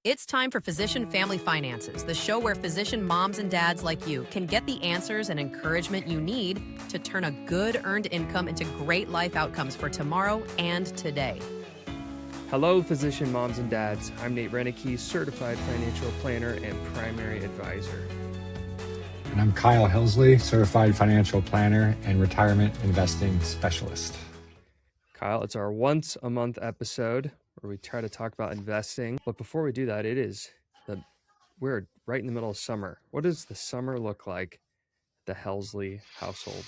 It's time for Physician Family Finances, the show where physician moms and dads like you can get the answers and encouragement you need to turn a good earned income into great life outcomes for tomorrow and today. Hello, physician moms and dads. I'm Nate Reineke, certified financial planner and primary advisor. And I'm Kyle Hoelzle, certified financial planner and retirement investing specialist. Kyle, it's our once a month episode where we try to talk about investing. But before we do that, we're right in the middle of summer. What does the summer look like at the Hoelzle household?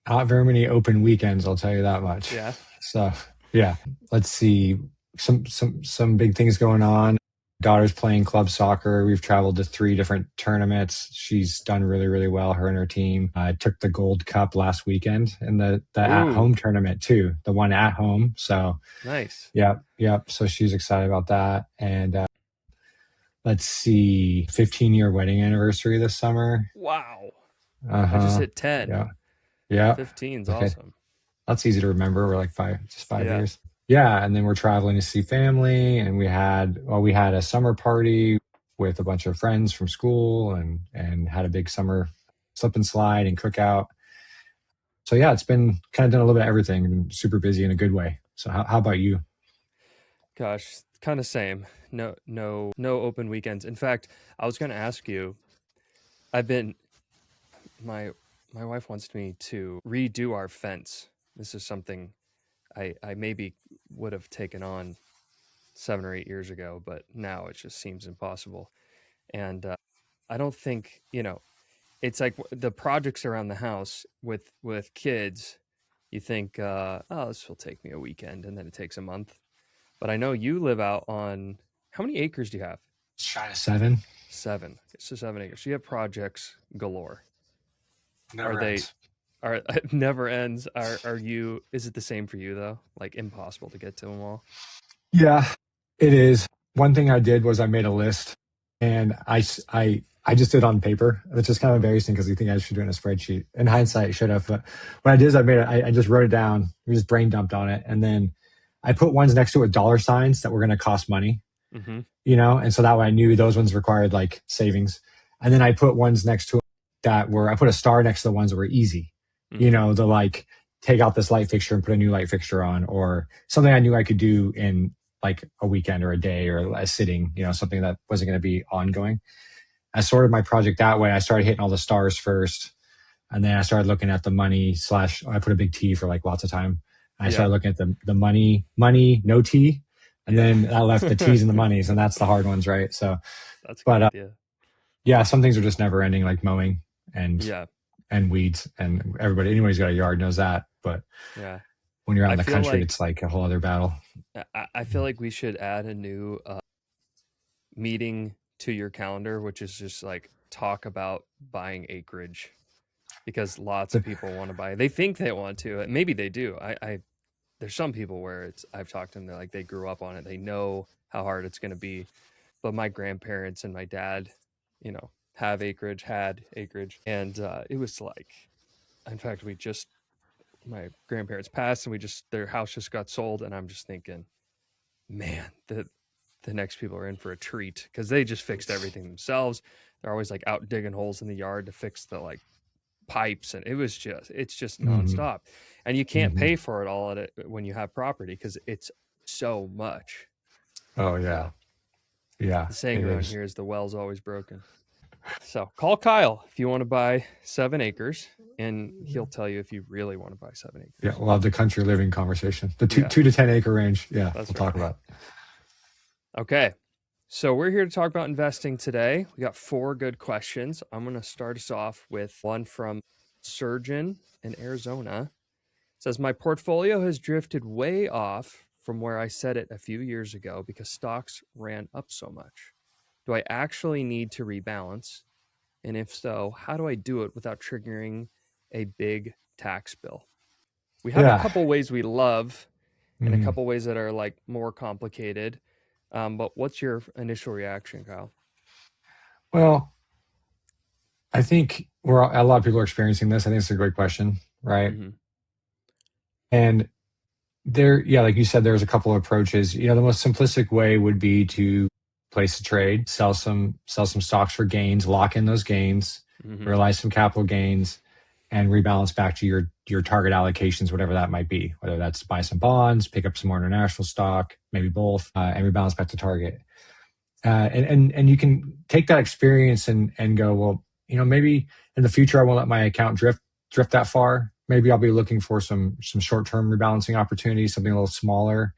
Not very many open weekends, I'll tell you that much. Yeah. So yeah, let's see. Some big things going on. Daughter's playing club soccer. We've traveled to 3 different tournaments. She's done really, really well, her and her team. Took the Gold Cup last weekend in the at-home tournament too, the one at home. So nice. Yep. So she's excited about that. And let's see, 15-year wedding anniversary this summer. Wow. Uh-huh. I just hit 10. Yeah. 15's awesome. That's easy to remember. We're like 5 years. Yeah, and then we're traveling to see family, and we had a summer party with a bunch of friends from school, and had a big summer slip and slide and cookout. So yeah, it's been kind of done a little bit of everything, and super busy in a good way. So how about you? Gosh, kind of same. No open weekends. In fact, I was going to ask you. My wife wants me to redo our fence. This is something I maybe would have taken on 7 or 8 years ago, but now it just seems impossible. And I don't think, it's like the projects around the house with kids, you think, this will take me a weekend, and then it takes a month. But I know you live out on, how many acres do you have? Try to 7. 7. So 7 acres. So you have projects galore. Never ends. It never ends. Is it the same for you though? Like impossible to get to them all? Yeah, it is. One thing I did was I made a list, and I just did it on paper, which is kind of embarrassing because you think I should do it in a spreadsheet. In hindsight, I should have. But what I did is I just wrote it down. We just brain dumped on it. And then I put ones next to it with dollar signs that were going to cost money, and so that way I knew those ones required like savings. And then I put ones next to it I put a star next to the ones that were easy, the like take out this light fixture and put a new light fixture on, or something I knew I could do in like a weekend or a day or a sitting, something that wasn't going to be ongoing. I sorted my project that way. I started hitting all the stars first, and then I started looking at the money / I put a big T for like lots of time. I started looking at the money, no T. And then I left the T's and the monies, and that's the hard ones, right? So that's good idea. Yeah, some things are just never ending, like mowing and weeds, and anybody's got a yard knows that. But when you're out in the country, it's like a whole other battle. I feel like we should add a new meeting to your calendar, which is just like talk about buying acreage, because lots of people want to buy. They think they want to, maybe they do. There's some people where I've talked to them, they're like, they grew up on it. They know how hard it's going to be. But my grandparents and my dad, had acreage. And it was like, in fact, my grandparents passed, and their house just got sold. And I'm just thinking, man, the next people are in for a treat, because they just fixed everything themselves. They're always like out digging holes in the yard to fix the like pipes, and it's just nonstop. And you can't pay for it all when you have property, because it's so much. Oh yeah. Yeah. The saying around here is the well's always broken. So call Kyle if you want to buy 7 acres, and he'll tell you if you really want to buy 7 acres. Yeah, we'll have the country living conversation. The 2 to 10 acre range. Yeah, we'll talk about it. Okay. So we're here to talk about investing today. We got 4 good questions. I'm going to start us off with one from Surgeon in Arizona. It says, my portfolio has drifted way off from where I set it a few years ago because stocks ran up so much. Do I actually need to rebalance? And if so, how do I do it without triggering a big tax bill? We have a couple ways we love, and a couple ways that are like more complicated. But what's your initial reaction, Kyle? Well, I think a lot of people are experiencing this. I think it's a great question, right? And like you said, there's a couple of approaches. The most simplistic way would be to place a trade, sell some stocks for gains, lock in those gains, realize some capital gains, and rebalance back to your target allocations, whatever that might be, whether that's buy some bonds, pick up some more international stock, maybe both, and rebalance back to target. And you can take that experience and go, well, maybe in the future I won't let my account drift that far. Maybe I'll be looking for some short-term rebalancing opportunities, something a little smaller,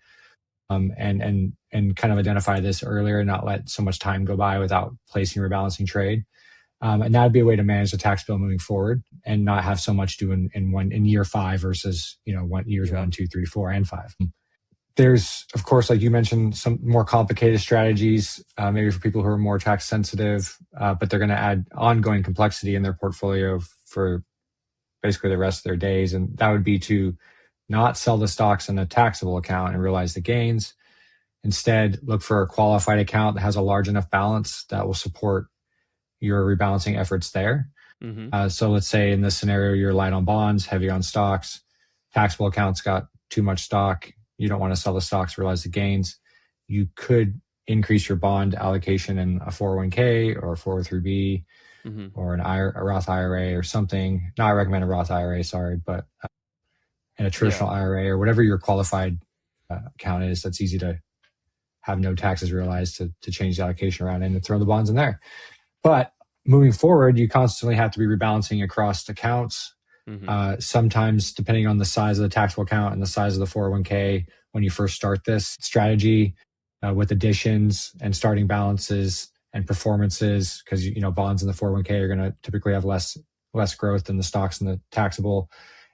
and kind of identify this earlier and not let so much time go by without placing a rebalancing trade. And that'd be a way to manage the tax bill moving forward and not have so much due in year 5 versus, years 1, 2, 3, 4, and 5. There's, of course, like you mentioned, some more complicated strategies, maybe for people who are more tax sensitive, but they're going to add ongoing complexity in their portfolio for basically the rest of their days. And that would be to not sell the stocks in a taxable account and realize the gains. Instead, look for a qualified account that has a large enough balance that will support your rebalancing efforts there. So let's say in this scenario, you're light on bonds, heavy on stocks, taxable accounts got too much stock. You don't want to sell the stocks, realize the gains. You could increase your bond allocation in a 401k or a 403b or a Roth IRA or something. No, I recommend a Roth IRA, sorry, but in a traditional IRA or whatever your qualified account is, that's easy to have no taxes realized to change the allocation around and to throw the bonds in there. But moving forward, you constantly have to be rebalancing across accounts. Sometimes, depending on the size of the taxable account and the size of the 401k, when you first start this strategy with additions and starting balances and performances, because bonds in the 401k are going to typically have less growth than the stocks in the taxable.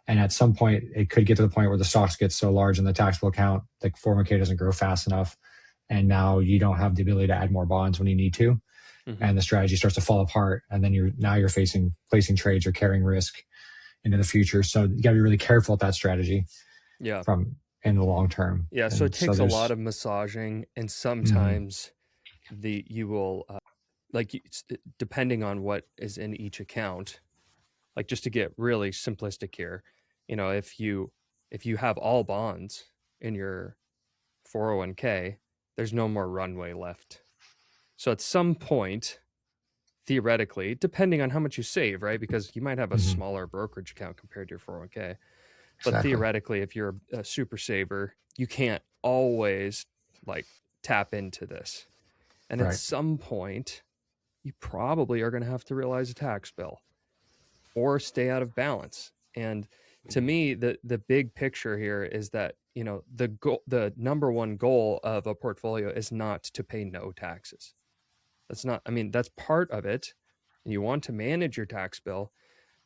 And at some point, it could get to the point where the stocks get so large in the taxable account, the 401k doesn't grow fast enough. And now you don't have the ability to add more bonds when you need to. And the strategy starts to fall apart. And then you're facing placing trades or carrying risk into the future. So you got to be really careful with that strategy from in the long term. Yeah. So it takes a lot of massaging, and sometimes you will, depending on what is in each account, like just to get really simplistic here, if you have all bonds in your 401k, there's no more runway left. So at some point, theoretically, depending on how much you save, right? Because you might have a smaller brokerage account compared to your 401k. But theoretically, if you're a super saver, you can't always tap into this. And at some point, you probably are going to have to realize a tax bill or stay out of balance. And to me, the big picture here is that, the number one goal of a portfolio is not to pay no taxes. That's part of it. And you want to manage your tax bill,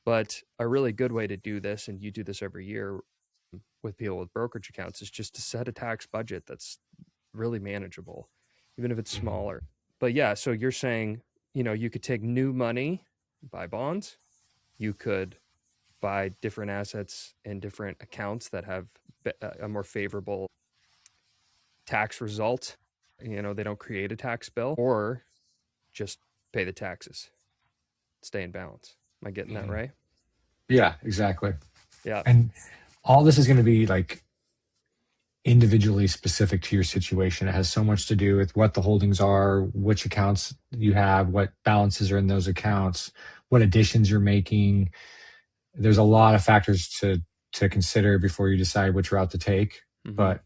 but a really good way to do this, and you do this every year with people with brokerage accounts, is just to set a tax budget that's really manageable, even if it's smaller. But yeah, so you're saying, you could take new money, buy bonds, you could buy different assets in different accounts that have a more favorable tax result. They don't create a tax bill, or just pay the taxes, stay in balance. Am I getting that right? Yeah, exactly. Yeah. And all this is going to be individually specific to your situation. It has so much to do with what the holdings are, which accounts you have, what balances are in those accounts, what additions you're making. There's a lot of factors to consider before you decide which route to take. But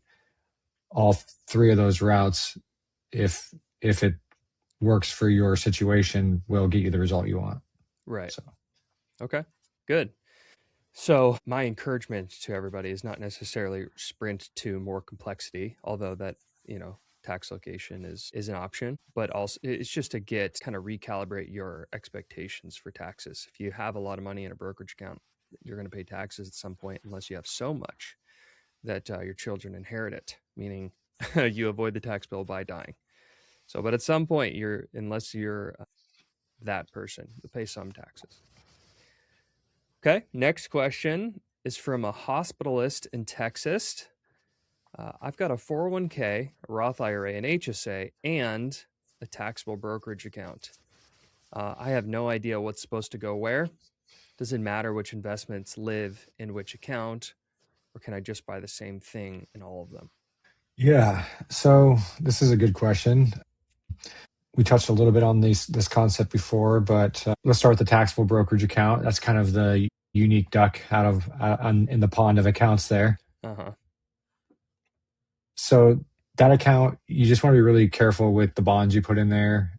all 3 of those routes, if it works for your situation, will get you the result you want. Right. So. Okay, good. So my encouragement to everybody is not necessarily sprint to more complexity, although that, tax location is an option, but also it's just to kind of recalibrate your expectations for taxes. If you have a lot of money in a brokerage account, you're going to pay taxes at some point, unless you have so much that your children inherit it, meaning you avoid the tax bill by dying. So, but at some point, unless you're that person, you'll pay some taxes. Okay, next question is from a hospitalist in Texas. I've got a 401k, a Roth IRA, an HSA, and a taxable brokerage account. I have no idea what's supposed to go where. Does it matter which investments live in which account, or can I just buy the same thing in all of them? Yeah, so this is a good question. we touched a little bit on this concept before, but let's start with the taxable brokerage account. That's kind of the unique duck out of in the pond of accounts there. Uh-huh. So that account, you just want to be really careful with the bonds you put in there.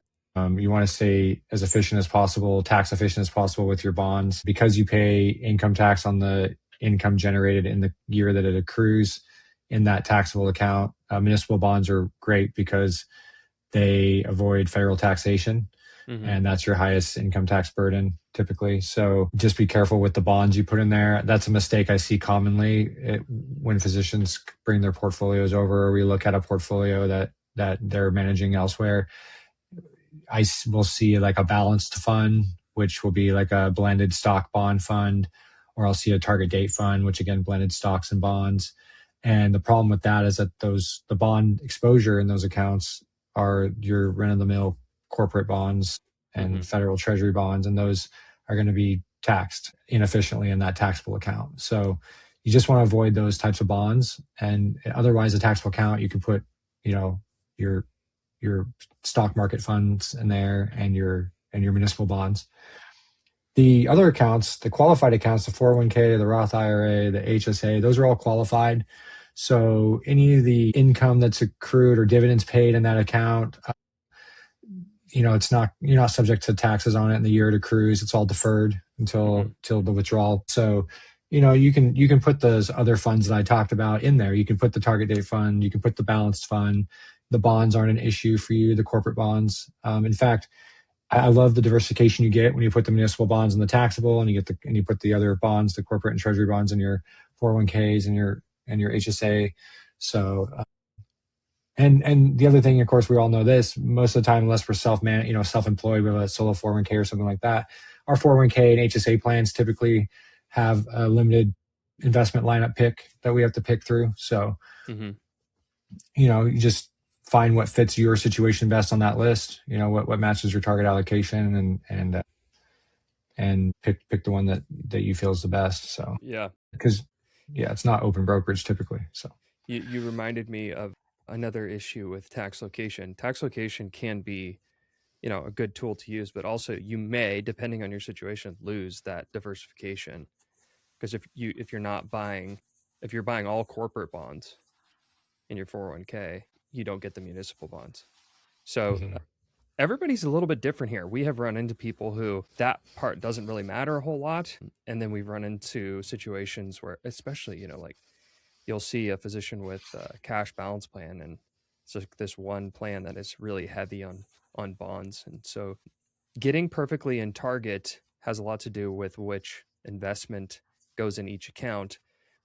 You want to stay as efficient as possible, tax efficient as possible with your bonds, because you pay income tax on the income generated in the year that it accrues in that taxable account. Municipal bonds are great because they avoid federal taxation, and that's your highest income tax burden typically. So just be careful with the bonds you put in there. That's a mistake I see commonly when physicians bring their portfolios over, or we look at a portfolio that they're managing elsewhere. I will see like a balanced fund, which will be like a blended stock bond fund, or I'll see a target date fund, which again, blended stocks and bonds. And the problem with that is that the bond exposure in those accounts are your run of the mill corporate bonds and federal treasury bonds, and those are going to be taxed inefficiently in that taxable account. So you just want to avoid those types of bonds. And otherwise, a taxable account, you can put, your stock market funds in there and your municipal bonds. The other accounts, the qualified accounts, the 401k, the Roth IRA, the HSA, those are all qualified. So any of the income that's accrued or dividends paid in that account, you're not subject to taxes on it in the year it accrues. It's all deferred until the withdrawal. So, you can put those other funds that I talked about in there. You can put the target date fund, you can put the balanced fund. The bonds aren't an issue for you, the corporate bonds. In fact, I love the diversification you get when you put the municipal bonds in the taxable, and you put the other bonds, the corporate and treasury bonds, in your 401ks and your HSA. So, and the other thing, of course, we all know this. Most of the time, unless we're self-employed, we have a solo 401k or something like that. Our 401k and HSA plans typically have a limited investment lineup pick that we have to pick through. So, you just find what fits your situation best on that list. What matches your target allocation, and pick the one that you feel is the best. So because it's not open brokerage typically. So you reminded me of another issue with tax location. Tax location can be, a good tool to use, but also you may, depending on your situation, lose that diversification, because if you're buying all corporate bonds in your 401k, you don't get the municipal bonds. So everybody's a little bit different here. We have run into people who that part doesn't really matter a whole lot. And then we've run into situations where, especially, like you'll see a physician with a cash balance plan, and it's like this one plan that is really heavy on bonds. And so getting perfectly in target has a lot to do with which investment goes in each account.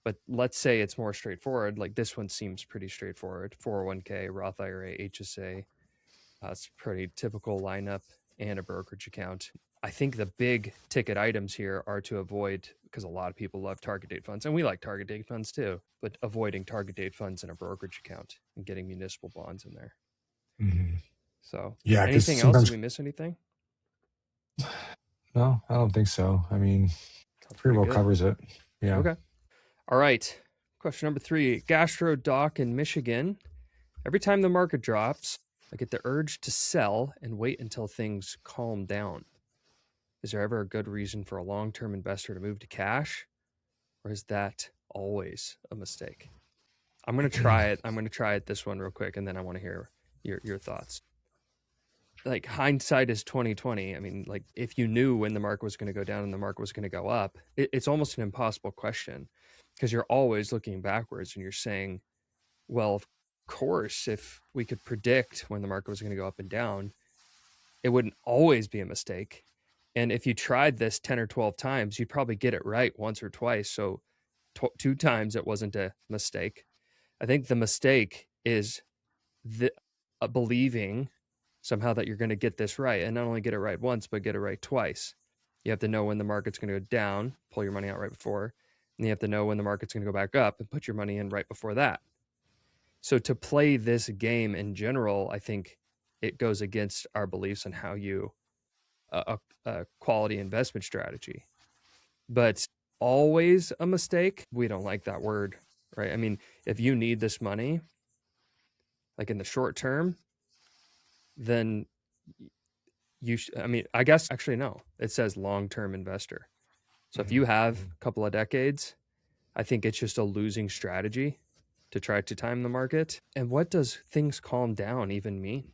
But let's say it's more straightforward. Like this one seems pretty straightforward. 401k, Roth IRA, HSA. It's a pretty typical lineup, and a brokerage account. I think the big ticket items here are to avoid, because a lot of people love target date funds, and we like target date funds too, but avoiding target date funds in a brokerage account and getting municipal bonds in there. So anything else? Did we miss anything? No, I don't think so. I mean, pretty well covers it. Yeah. Okay. All right. Question number 3. Gastro doc in Michigan. Every time the market drops, I get the urge to sell and wait until things calm down. Is there ever a good reason for a long-term investor to move to cash, or is that always a mistake? I'm going to try it. I'm going to try it this one real quick, and then I want to hear your thoughts. Like, hindsight is 2020. I mean, like, if you knew when the market was going to go down and the market was going to go up, it's almost an impossible question, because you're always looking backwards and you're saying, well, of course, if we could predict when the market was going to go up and down, it wouldn't always be a mistake. And if you tried this 10 or 12 times, you'd probably get it right once or twice. So 2 times it wasn't a mistake. I think the mistake is believing somehow that you're going to get this right, and not only get it right once, but get it right twice. You have to know when the market's going to go down, pull your money out right before, and you have to know when the market's going to go back up and put your money in right before that. So to play this game in general, I think it goes against our beliefs on how you a quality investment strategy. But always a mistake, we don't like that word, right? I mean, if you need this money, like in the short term, then I mean, I guess actually no, it says long-term investor. So if you have a couple of decades, I think it's just a losing strategy to try to time the market. And what does things calm down even mean?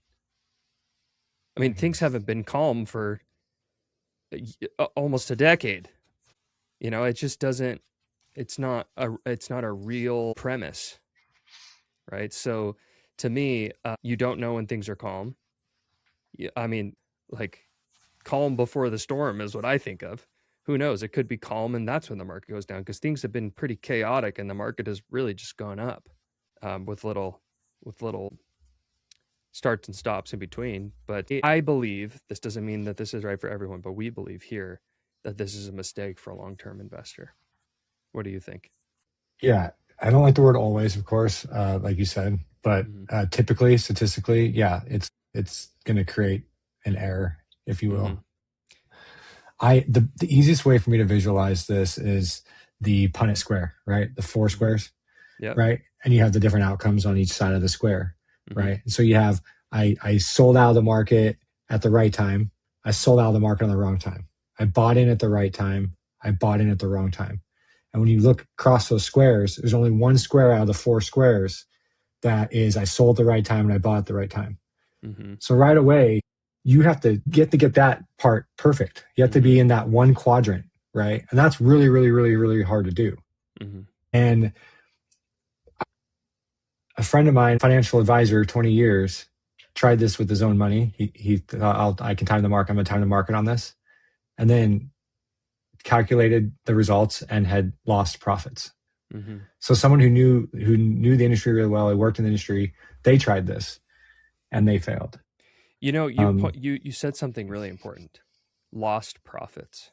I mean, things haven't been calm for almost a decade. It just doesn't, it's not a real premise, right? So to me, you don't know when things are calm. I mean, like calm before the storm is what I think of. Who knows? It could be calm and that's when the market goes down, because things have been pretty chaotic and the market has really just gone up with little starts and stops in between. But I believe, this doesn't mean that this is right for everyone, but we believe here that this is a mistake for a long-term investor. What do you think? Yeah, I don't like the word always, of course, like you said, but typically, statistically, yeah, it's going to create an error, if you will. The easiest way for me to visualize this is the Punnett square, right? The four squares, right? And you have the different outcomes on each side of the square, right? So you have, I sold out of the market at the right time. I sold out of the market on the wrong time. I bought in at the right time. I bought in at the wrong time. And when you look across those squares, there's only one square out of the four squares that is, I sold at the right time and I bought at the right time. So right away, you have to get that part perfect. You have to be in that one quadrant, right? And that's really, really, really, really hard to do. And a friend of mine, financial advisor, 20 years, tried this with his own money. He thought, I can time the market. I'm going to time the market on this. And then calculated the results and had lost profits. So someone who knew the industry really well, who worked in the industry, they tried this and they failed. You said something really important. Lost profits.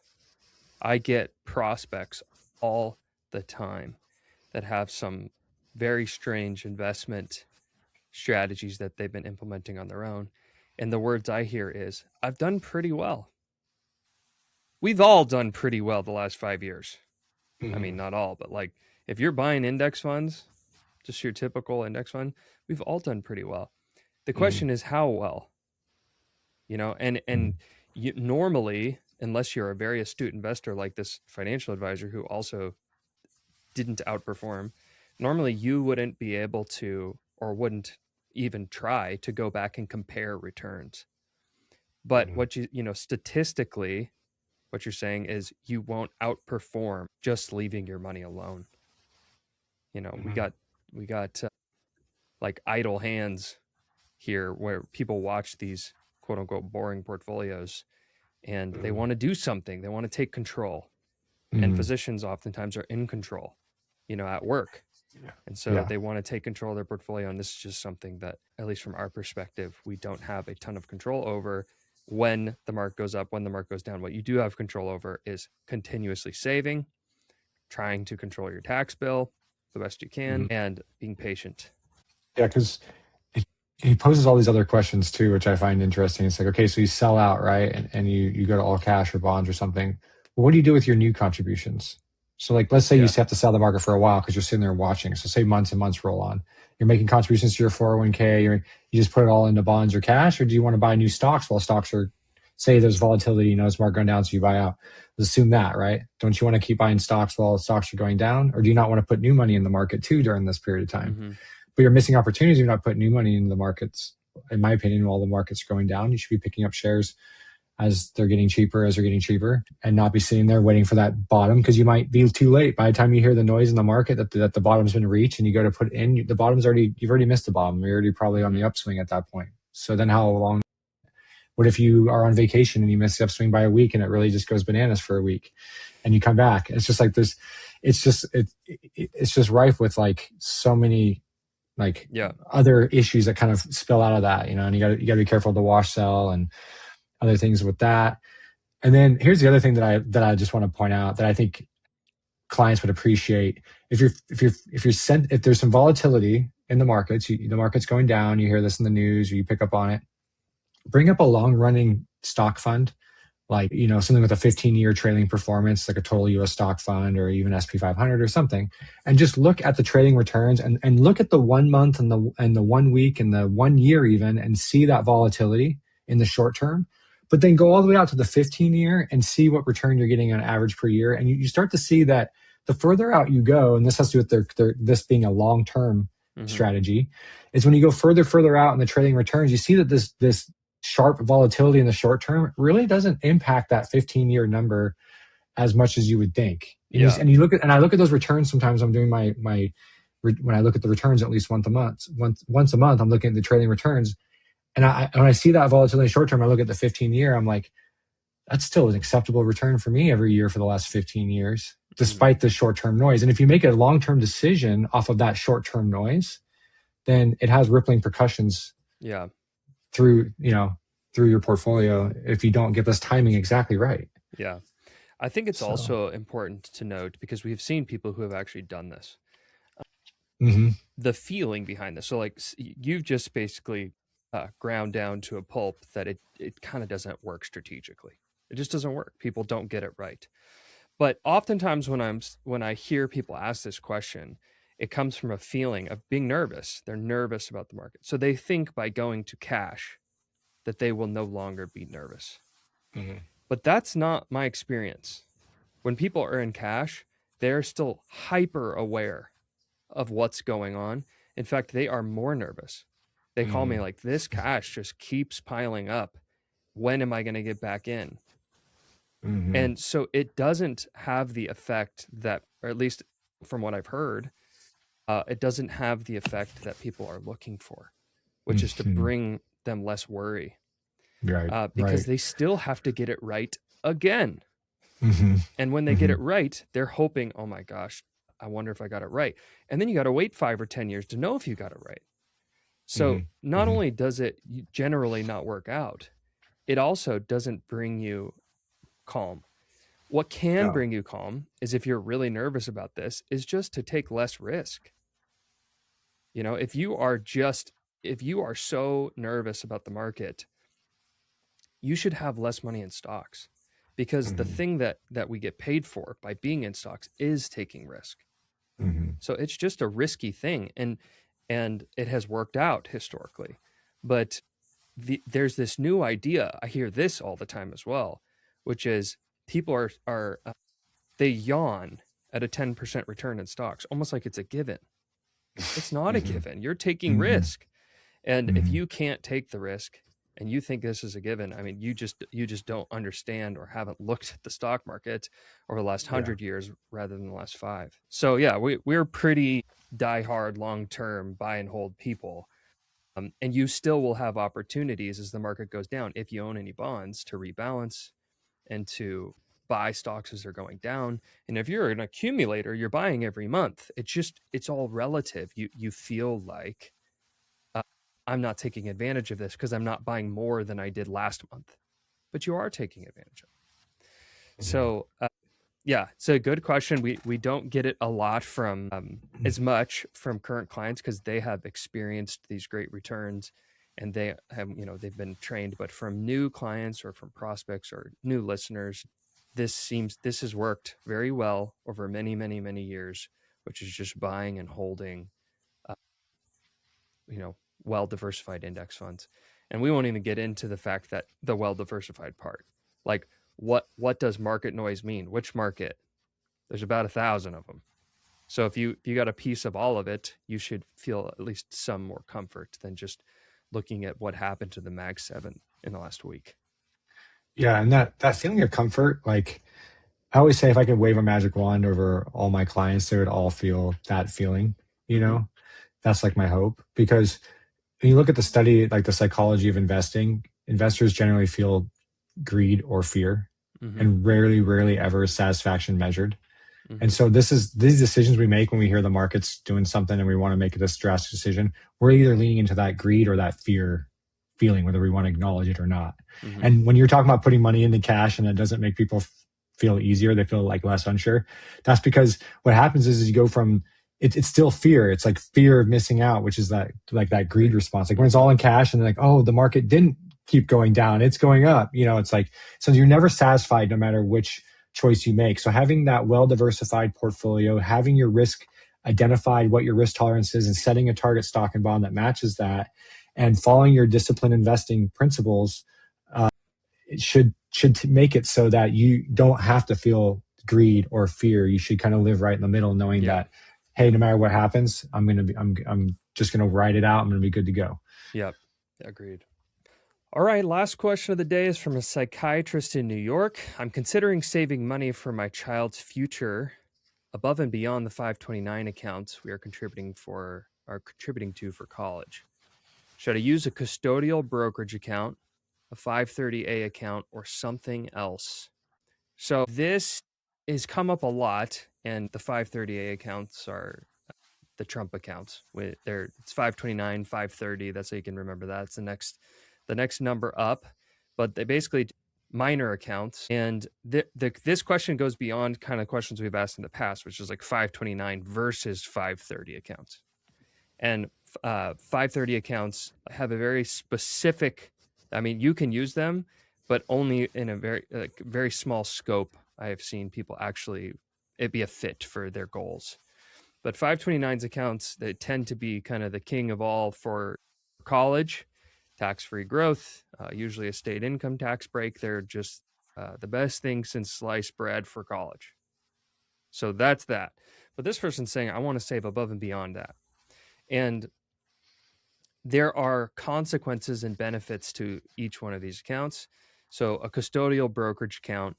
I get prospects all the time that have some very strange investment strategies that they've been implementing on their own. And the words I hear is, I've done pretty well. We've all done pretty well the last 5 years. I mean, not all, but like if you're buying index funds, just your typical index fund, we've all done pretty well. The question is how well, and you normally, unless you're a very astute investor like this financial advisor who also didn't outperform, normally you wouldn't be able to, or wouldn't even try to go back and compare returns. But what statistically, what you're saying is you won't outperform just leaving your money alone. We got like idle hands here where people watch these quote unquote boring portfolios and they want to do something. They want to take control. And physicians oftentimes are in control, at work. And so they want to take control of their portfolio. And this is just something that, at least from our perspective, we don't have a ton of control over. When the market goes up, when the market goes down, what you do have control over is continuously saving, trying to control your tax bill the best you can, and being patient. Yeah, because he poses all these other questions too, which I find interesting. It's like, okay, so you sell out, right? And you go to all cash or bonds or something. Well, what do you do with your new contributions? So like, let's say you have to sell the market for a while because you're sitting there watching. So say months and months roll on. You're making contributions to your 401k, you just put it all into bonds or cash, or do you want to buy new stocks while stocks are, say there's volatility, it's market going down, so you buy out. Let's assume that, right? Don't you want to keep buying stocks while stocks are going down? Or do you not want to put new money in the market too during this period of time? But you're missing opportunities. You're not putting new money into the markets. In my opinion, while the market's going down, you should be picking up shares as they're getting cheaper, and not be sitting there waiting for that bottom, because you might be too late. By the time you hear the noise in the market that the bottom's been reached and you go to put it in, the bottom's you've already missed the bottom. You're already probably on the upswing at that point. So then how long? What if you are on vacation and you miss the upswing by a week and it really just goes bananas for a week and you come back? It's just like this. It's just rife with like so many other issues that kind of spill out of that, and you got to be careful of the wash sell and other things with that. And then here's the other thing that I just want to point out that I think clients would appreciate. If there's some volatility in the markets, the market's going down, you hear this in the news, or you pick up on it, bring up a long running stock fund, like, something with a 15-year trailing performance, like a total US stock fund or even SP 500 or something, and just look at the trading returns and look at the 1 month and the 1 week and the 1 year even, and see that volatility in the short term, but then go all the way out to the 15-year and see what return you're getting on average per year. And you start to see that the further out you go, and this has to do with this being a long-term strategy, is when you go further out in the trading returns, you see that this sharp volatility in the short term really doesn't impact that 15-year number as much as you would think. And you look at, and I look at those returns sometimes. I'm doing my when I look at the returns at least once a month, I'm looking at the trading returns. And when I see that volatility in the short term, I look at the 15-year, I'm like, that's still an acceptable return for me every year for the last 15 years, despite the short-term noise. And if you make a long-term decision off of that short-term noise, then it has rippling repercussions through your portfolio if you don't get this timing exactly right. Yeah. I think it's also important to note, because we've seen people who have actually done this. The feeling behind this. So like you've just basically ground down to a pulp that it kind of doesn't work strategically. It just doesn't work. People don't get it right. But oftentimes when I hear people ask this question, it comes from a feeling of being nervous. They're nervous about the market. So they think by going to cash that they will no longer be nervous. But that's not my experience. When people are in cash, they're still hyper aware of what's going on. In fact, they are more nervous. They call me like, this cash just keeps piling up. When am I going to get back in? And so it doesn't have the effect that, or at least from what I've heard, it doesn't have the effect that people are looking for, which is to bring them less worry. Because they still have to get it right again. And when they get it right, they're hoping, oh my gosh, I wonder if I got it right. And then you got to wait 5 or 10 years to know if you got it right. So not only does it generally not work out, it also doesn't bring you calm. What can bring you calm is, if you're really nervous about this, is just to take less risk. You know, if you are so nervous about the market, you should have less money in stocks, because the thing that we get paid for by being in stocks is taking risk. So it's just a risky thing, and it has worked out historically. But there's this new idea. I hear this all the time as well, which is people are they yawn at a 10% return in stocks, almost like it's a given. It's not a given. You're taking risk, and if you can't take the risk and you think this is a given, I mean, you just don't understand or haven't looked at the stock market over the last 100 years rather than the last 5. So yeah, we're pretty diehard long-term buy and hold people. And you still will have opportunities as the market goes down, if you own any bonds, to rebalance and to buy stocks as they're going down. And if you're an accumulator, you're buying every month. It's all relative. You feel like, I'm not taking advantage of this because I'm not buying more than I did last month, but you are taking advantage of it. So yeah, it's a good question. We don't get it a lot from as much from current clients, because they have experienced these great returns and they have, they've been trained. But from new clients or from prospects or new listeners, this has worked very well over many, many, many years, which is just buying and holding, well-diversified index funds. And we won't even get into the fact that the well-diversified part, like what does market noise mean? Which market? There's about 1,000 of them. So if you got a piece of all of it, you should feel at least some more comfort than just looking at what happened to the Mag 7 in the last week. Yeah, and that feeling of comfort, like I always say, if I could wave a magic wand over all my clients, they would all feel that feeling, That's like my hope, because when you look at the study, like the psychology of investing, investors generally feel greed or fear, and rarely ever is satisfaction measured. And so these decisions we make when we hear the market's doing something and we want to make this drastic decision, we're either leaning into that greed or that fear feeling, whether we want to acknowledge it or not. And when you're talking about putting money into cash and it doesn't make people feel easier, they feel like less unsure, that's because what happens is you go from, it's still fear. It's like fear of missing out, which is that greed response. Like when it's all in cash and they're like, oh, the market didn't keep going down, it's going up. It's like, so you're never satisfied no matter which choice you make. So having that well-diversified portfolio, having your risk identified, what your risk tolerance is, and setting a target stock and bond that matches that, and following your disciplined investing principles should make it so that you don't have to feel greed or fear. You should kind of live right in the middle, knowing Yeah. that, hey, no matter what happens, I'm just gonna ride it out. I'm gonna be good to go. Yep. Agreed. All right, last question of the day is from a psychiatrist in New York. I'm considering saving money for my child's future above and beyond the 529 accounts we are contributing to for college. Should I use a custodial brokerage account, a 530A account, or something else? So this has come up a lot, and the 530A accounts are the Trump accounts. It's 529, 530. That's how you can remember that. It's the next number up, but they basically minor accounts. And this question goes beyond kind of questions we've asked in the past, which is like 529 versus 530 accounts. And 530 accounts have a very specific, I mean, you can use them, but only in a very small scope. I have seen people actually, it be a fit for their goals. But 529's accounts, they tend to be kind of the king of all for college, tax-free growth, usually a state income tax break. They're just the best thing since sliced bread for college. So that's that. But this person's saying, I want to save above and beyond that. And there are consequences and benefits to each one of these accounts. So a custodial brokerage account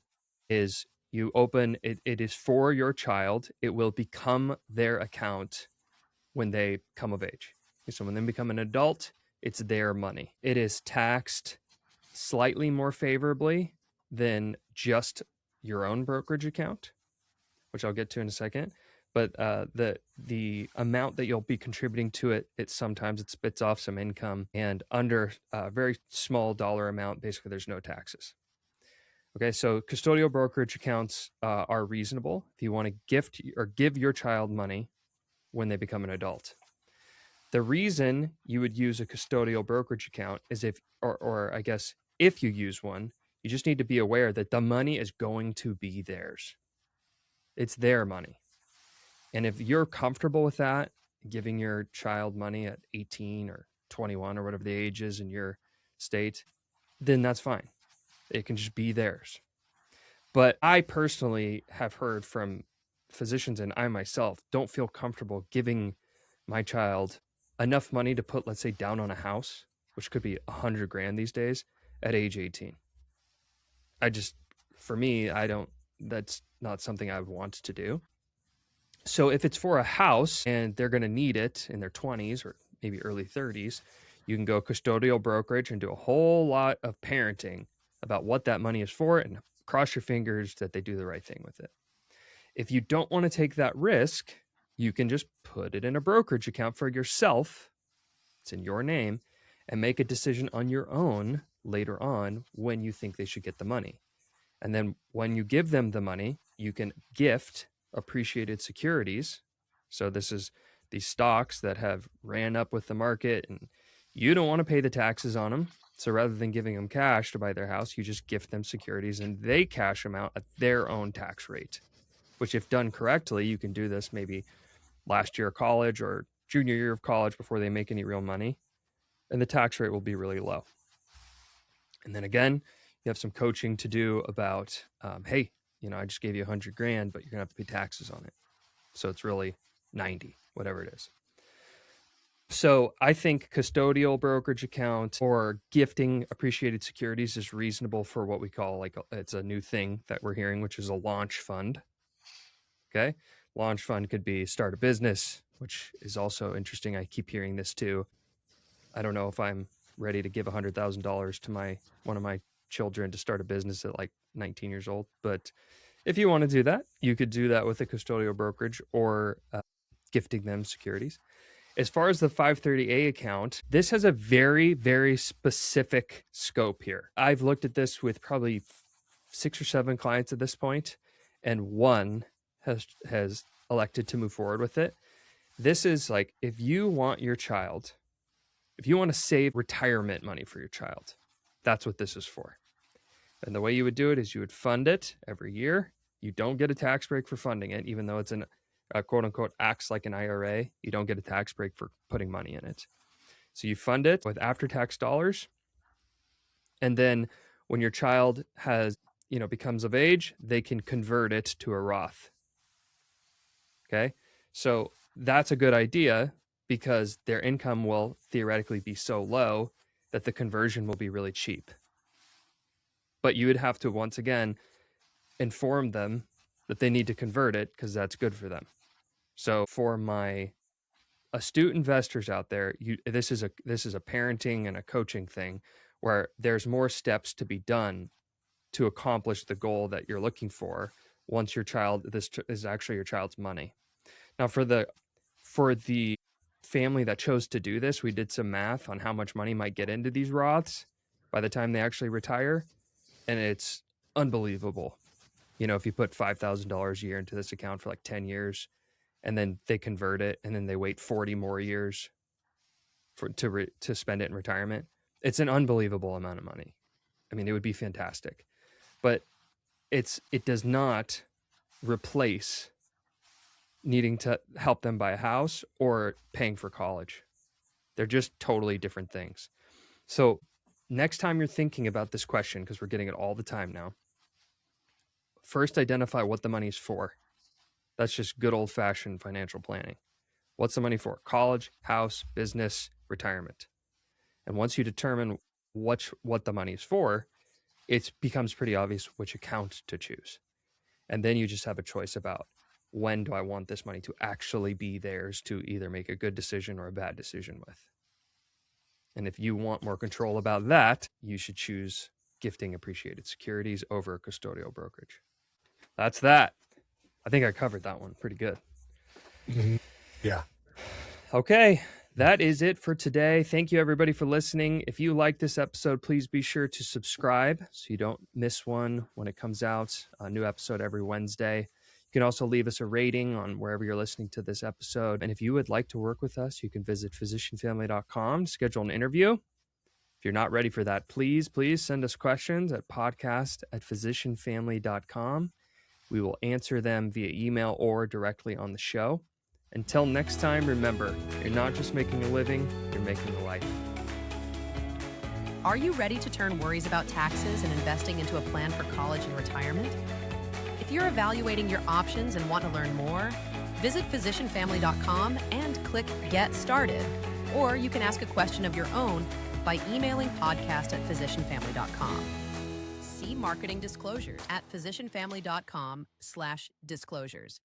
is you open it, it is for your child. It will become their account when they come of age. So when they become an adult, it's their money. It is taxed slightly more favorably than just your own brokerage account, which I'll get to in a second. But the amount that you'll be contributing to it sometimes it spits off some income, and under a very small dollar amount, basically there's no taxes. Okay, so custodial brokerage accounts are reasonable if you want to gift or give your child money when they become an adult. The reason you would use a custodial brokerage account is if you use one, you just need to be aware that the money is going to be theirs. It's their money. And if you're comfortable with that, giving your child money at 18 or 21 or whatever the age is in your state, then that's fine. It can just be theirs. But I personally have heard from physicians, and I myself don't feel comfortable giving my child enough money to put, let's say, down on a house, which could be $100,000 these days, at age 18. For me, that's not something I would want to do. So if it's for a house and they're going to need it in their 20s or maybe early 30s, you can go custodial brokerage and do a whole lot of parenting about what that money is for and cross your fingers that they do the right thing with it. If you don't want to take that risk, you can just put it in a brokerage account for yourself. It's in your name, and make a decision on your own later on when you think they should get the money. And then when you give them the money, you can gift appreciated securities. So this is these stocks that have ran up with the market, and you don't want to pay the taxes on them. So rather than giving them cash to buy their house, you just gift them securities and they cash them out at their own tax rate, which if done correctly, you can do this maybe last year of college or junior year of college before they make any real money. And the tax rate will be really low. And then again, you have some coaching to do about, hey, I just gave you $100,000, but you're gonna have to pay taxes on it. So it's really 90, whatever it is. So I think custodial brokerage account or gifting appreciated securities is reasonable for what we call it's a new thing that we're hearing, which is a launch fund. Okay. Launch fund could be start a business, which is also interesting. I keep hearing this too. I don't know if I'm ready to give $100,000 to one of my children to start a business at like 19 years old. But if you want to do that, you could do that with a custodial brokerage or gifting them securities. As far as the 530A account, this has a very, very specific scope here. I've looked at this with probably 6 or 7 clients at this point, and one has elected to move forward with it. This is like, if you want to save retirement money for your child, that's what this is for. And the way you would do it is you would fund it every year. You don't get a tax break for funding it, even though it's quote unquote acts like an IRA. You don't get a tax break for putting money in it. So you fund it with after-tax dollars. And then When your child has, becomes of age, they can convert it to a Roth. Okay. So that's a good idea because their income will theoretically be so low that the conversion will be really cheap. But you would have to, once again, inform them that they need to convert it because that's good for them. So for my astute investors out there, this is a parenting and a coaching thing where there's more steps to be done to accomplish the goal that you're looking for once this is actually your child's money. Now for the family that chose to do this, we did some math on how much money might get into these Roths by the time they actually retire, and it's unbelievable. If you put $5,000 a year into this account for like 10 years, and then they convert it, and then they wait 40 more years to spend it in retirement, it's an unbelievable amount of money. I mean, it would be fantastic, but it does not replace needing to help them buy a house or paying for college. They're just totally different things. So next time you're thinking about this question, because we're getting it all the time now, first identify what the money's for. That's just good old-fashioned financial planning. What's the money for? College, house, business, retirement. And once you determine what the money is for, it becomes pretty obvious which account to choose. And then you just have a choice about when do I want this money to actually be theirs to either make a good decision or a bad decision with. And if you want more control about that, you should choose gifting appreciated securities over a custodial brokerage. That's that. I think I covered that one pretty good. Mm-hmm. Yeah. Okay. That is it for today. Thank you, everybody, for listening. If you like this episode, please be sure to subscribe so you don't miss one when it comes out. A new episode every Wednesday. You can also leave us a rating on wherever you're listening to this episode. And if you would like to work with us, you can visit physicianfamily.com to schedule an interview. If you're not ready for that, please send us questions at podcast@physicianfamily.com. We will answer them via email or directly on the show. Until next time, remember, you're not just making a living, you're making a life. Are you ready to turn worries about taxes and investing into a plan for college and retirement? If you're evaluating your options and want to learn more, visit physicianfamily.com and click Get Started. Or you can ask a question of your own by emailing podcast@physicianfamily.com. See marketing disclosures at physicianfamily.com/disclosures.